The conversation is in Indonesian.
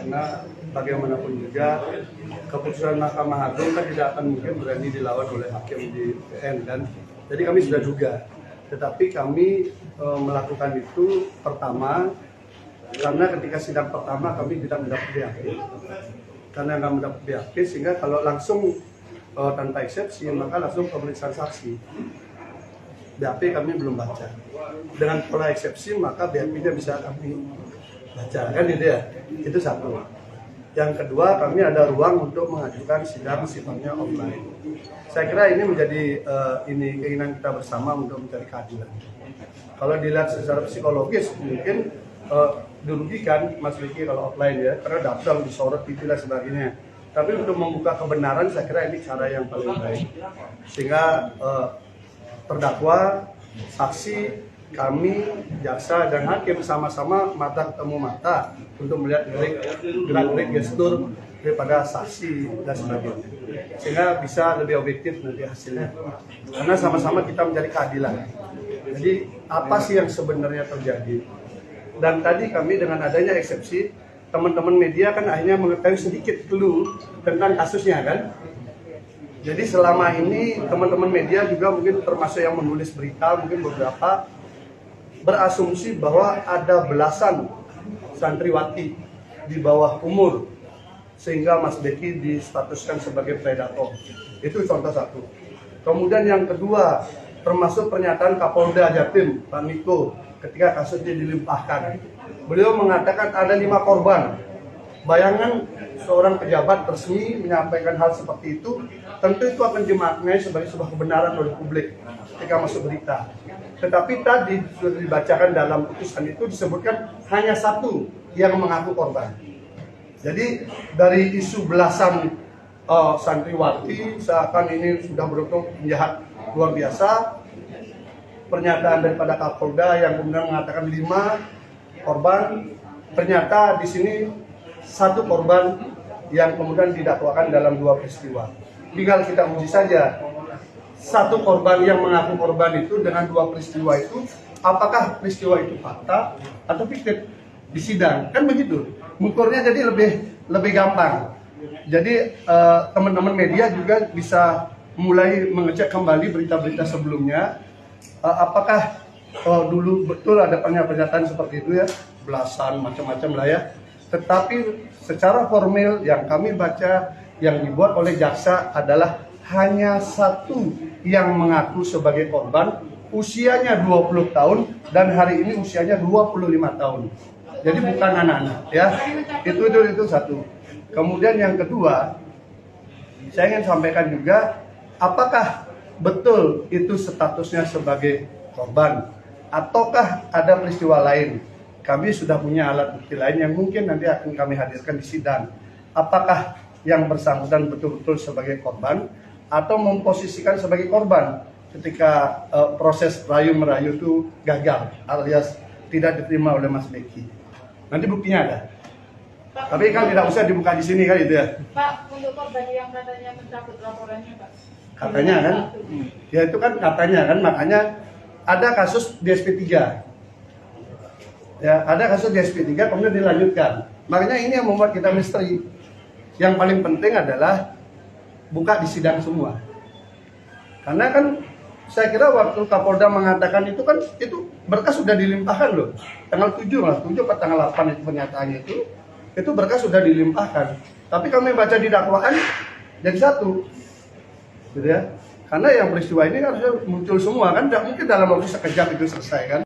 karena bagaimanapun juga keputusan Mahkamah Agung kan tidak akan mungkin berani dilawan oleh hakim di PN kan. Jadi kami sudah duga, tetapi kami melakukan itu pertama karena ketika sidang pertama kami tidak mendapat BAP, karena nggak mendapat BAP sehingga kalau langsung tanpa eksepsi maka langsung pemeriksaan saksi. BAP kami belum baca. Dengan pola eksepsi maka BAP-nya bisa kami baca, kan itu ya. Itu satu. Yang kedua, kami ada ruang untuk mengajukan sidang sifatnya offline. Saya kira ini menjadi keinginan kita bersama untuk mencari keadilan. Kalau dilihat secara psikologis mungkin dirugikan Mas Vicky kalau offline ya, karena daftar disorot TV dan sebagainya. Tapi untuk membuka kebenaran saya kira ini cara yang paling baik. Sehingga terdakwa, saksi, kami, jaksa, dan hakim sama-sama mata ketemu mata untuk melihat gerak-gerik gestur daripada saksi dan sebagainya. Sehingga bisa lebih objektif nanti hasilnya. Karena sama-sama kita mencari keadilan. Jadi apa sih yang sebenarnya terjadi? Dan tadi kami dengan adanya eksepsi, teman-teman media kan akhirnya mengetahui sedikit clue tentang kasusnya kan. Jadi selama ini teman-teman media juga mungkin termasuk yang menulis berita, mungkin beberapa berasumsi bahwa ada belasan santriwati di bawah umur sehingga Mas Beki distatuskan sebagai predator. Itu contoh satu. Kemudian yang kedua, termasuk pernyataan Kapolda Jatim, Pak Niko, ketika kasusnya dilimpahkan. Beliau mengatakan ada 5 korban. Bayangan seorang pejabat resmi menyampaikan hal seperti itu, tentu itu akan dimaknai sebagai sebuah kebenaran oleh publik ketika masuk berita. Tetapi tadi sudah dibacakan dalam putusan itu disebutkan hanya 1 yang mengaku korban. Jadi dari isu belasan santriwati seakan ini sudah beruntung penjahat luar biasa, pernyataan daripada Kapolda yang kemudian mengatakan 5 korban, ternyata di sini 1 korban yang kemudian didakwakan dalam 2 peristiwa. Tinggal kita uji saja 1 korban yang mengaku korban itu dengan 2 peristiwa itu, apakah peristiwa itu fakta atau fiktif di sidang, kan begitu. Mengukurnya jadi lebih gampang. Jadi teman-teman media juga bisa mulai mengecek kembali berita-berita sebelumnya. Apakah dulu betul ada pernyataan seperti itu ya, belasan macam-macam lah ya. Tetapi secara formil yang kami baca yang dibuat oleh jaksa adalah hanya 1 yang mengaku sebagai korban, usianya 20 tahun dan hari ini usianya 25 tahun. Jadi bukan anak-anak ya. Itu satu. Kemudian yang kedua, saya ingin sampaikan juga, apakah betul itu statusnya sebagai korban ataukah ada peristiwa lain? Kami sudah punya alat bukti lain yang mungkin nanti akan kami hadirkan di sidang. Apakah yang bersangkutan betul-betul sebagai korban atau memposisikan sebagai korban ketika proses rayu-merayu itu gagal alias tidak diterima oleh Mas Beki. Nanti buktinya ada. Pak, tapi kan tidak usah dibuka di sini kan itu ya. Pak, untuk korban yang katanya mencabut laporannya Pak. Katanya kan? Ya itu kan katanya kan, makanya ada kasus di SP3. Ya, ada kasus di SP3 kemudian dilanjutkan. Makanya ini yang membuat kita misteri. Yang paling penting adalah buka di sidang semua. Karena kan saya kira waktu Kapolda mengatakan itu kan itu berkas sudah dilimpahkan loh. Tanggal 7 atau tanggal 8 itu pernyataannya itu berkas sudah dilimpahkan. Tapi kami baca di dakwaan jadi 1. Gitu ya. Karena yang peristiwa ini kan muncul semua kan, tidak mungkin dalam waktu sekejap itu selesai kan.